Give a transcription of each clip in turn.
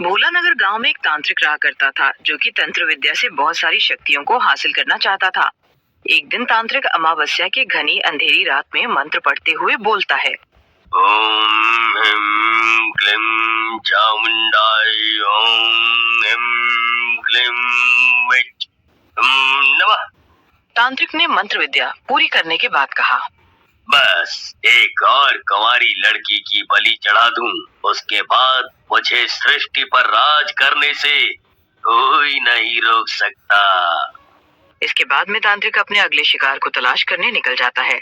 भोला नगर गांव में एक तांत्रिक रहा करता था जो कि तंत्र विद्या से बहुत सारी शक्तियों को हासिल करना चाहता था। एक दिन तांत्रिक अमावस्या की घनी अंधेरी रात में मंत्र पढ़ते हुए बोलता है, ओम ह्रीं क्लीं चामुंडाय ओम ह्रीं क्लीं विच नमः। तांत्रिक ने मंत्र विद्या पूरी करने के बाद कहा, बस एक और कुंवारी लड़की की बलि चढ़ा दूं, उसके बाद मुझे सृष्टि पर राज करने से कोई नहीं रोक सकता। इसके बाद में तांत्रिक अपने अगले शिकार को तलाश करने निकल जाता है।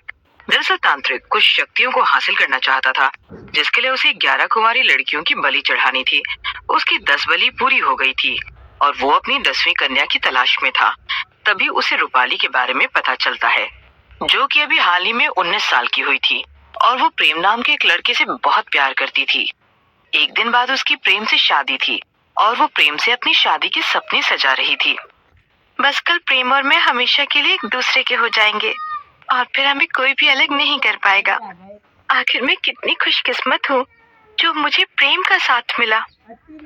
दरअसल तांत्रिक कुछ शक्तियों को हासिल करना चाहता था, जिसके लिए उसे 11 कुंवारी लड़कियों की बलि चढ़ानी थी। उसकी 10 बलि पूरी हो गई थी और वो अपनी 10वीं कन्या की तलाश में था। तभी उसे रूपाली के बारे में पता चलता है, जो कि अभी हाल ही में 19 साल की हुई थी और वो प्रेम नाम के एक लड़के से बहुत प्यार करती थी। एक दिन बाद उसकी प्रेम से शादी थी और वो प्रेम से अपनी शादी के सपने सजा रही थी। बस कल प्रेम और मैं हमेशा के लिए एक दूसरे के हो जाएंगे और फिर हमें कोई भी अलग नहीं कर पाएगा। आखिर मैं कितनी खुशकिस्मत हूँ जो मुझे प्रेम का साथ मिला।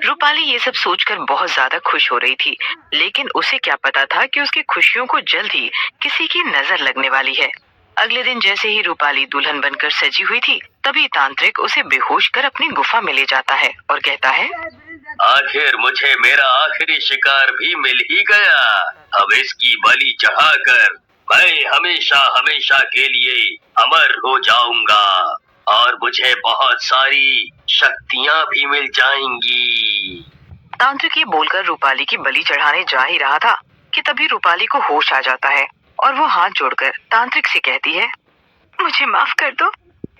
रूपाली ये सब सोचकर बहुत ज्यादा खुश हो रही थी, लेकिन उसे क्या पता था कि उसकी खुशियों को जल्द ही किसी की नजर लगने वाली है। अगले दिन जैसे ही रूपाली दुल्हन बनकर सजी हुई थी, तभी तांत्रिक उसे बेहोश कर अपनी गुफा में ले जाता है और कहता है, आखिर मुझे मेरा आखिरी शिकार भी मिल ही गया। अब इसकी बलि चढ़ाकर मैं हमेशा हमेशा के लिए अमर हो जाऊंगा और मुझे बहुत सारी शक्तियां भी मिल जाएंगी। तांत्रिक ये बोलकर रूपाली की बलि चढ़ाने जा ही रहा था कि तभी रूपाली को होश आ जाता है और वो हाथ जोड़कर तांत्रिक से कहती है, मुझे माफ कर दो,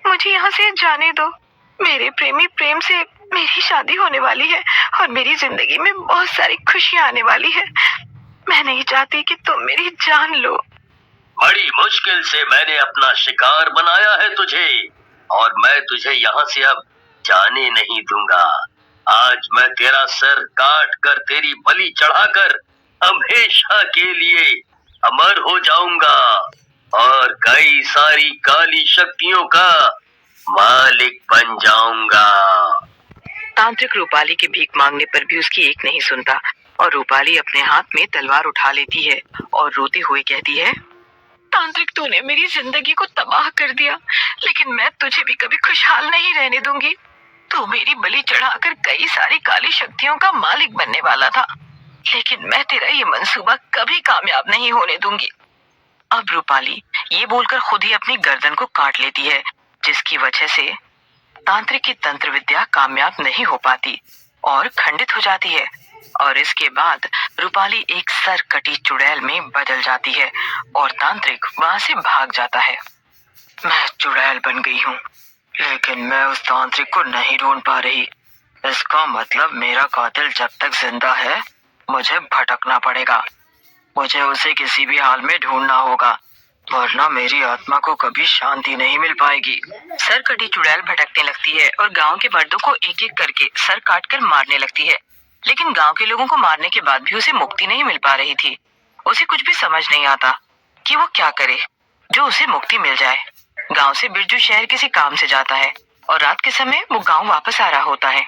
मुझे यहाँ से जाने दो। मेरे प्रेमी प्रेम से मेरी शादी होने वाली है और मेरी जिंदगी में बहुत सारी खुशियाँ आने वाली है। मैं नहीं चाहती कि तुम मेरी जान लो। बड़ी मुश्किल से मैंने अपना शिकार बनाया है तुझे और मैं तुझे यहाँ से अब जाने नहीं दूंगा। आज मैं तेरा सर काट कर तेरी बलि चढ़ाकर हमेशा के लिए अमर हो जाऊंगा और कई सारी काली शक्तियों का मालिक बन जाऊंगा। तांत्रिक रूपाली के भीख मांगने पर भी उसकी एक नहीं सुनता और रूपाली अपने हाथ में तलवार उठा लेती है और रोते हुए कहती है, तांत्रिक तूने मेरी जिंदगी को तबाह कर दिया, लेकिन मैं तुझे भी कभी खुशहाल नहीं रहने दूंगी। तू मेरी बलि चढ़ाकर कई सारी काली शक्तियों का मालिक बनने वाला था, लेकिन मैं तेरा ये मंसूबा कभी कामयाब नहीं होने दूंगी। अब रूपाली ये बोलकर खुद ही अपनी गर्दन को काट लेती है, जिसकी वजह से तांत्रिक की तंत्र विद्या कामयाब नहीं हो पाती और खंडित हो जाती है। और इसके बाद रूपाली एक सरकटी चुड़ैल में बदल जाती है और तांत्रिक वहां से भाग जाता है। मैं चुड़ैल बन गई हूँ, लेकिन मैं उस तांत्रिक को नहीं ढूंढ पा रही। इसका मतलब मेरा कातिल जब तक जिंदा है मुझे भटकना पड़ेगा। मुझे उसे किसी भी हाल में ढूंढना होगा, वरना मेरी आत्मा को कभी शांति नहीं मिल पाएगी। सरकटी चुड़ैल भटकने लगती है और गांव के मर्दों को एक एक करके सर काट कर मारने लगती है, लेकिन गांव के लोगों को मारने के बाद भी उसे मुक्ति नहीं मिल पा रही थी। उसे कुछ भी समझ नहीं आता कि वो क्या करे जो उसे मुक्ति मिल जाए। गांव से बिरजू शहर किसी काम से जाता है और रात के समय वो गांव वापस आ रहा होता है।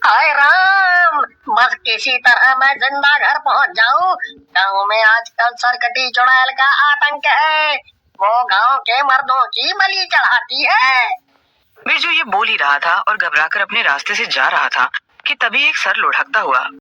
हाय राम, बस किसी तरह मैं जिंदा घर पहुंच जाऊं। गांव में आजकल सरकटी चुड़ैल का आतंक है। वो गांव के मर्दों की बलि चढ़ाती है। बिरजू ये बोल ही रहा था और घबराकर अपने रास्ते से जा रहा था कि तभी एक सर लुढ़कता हुआ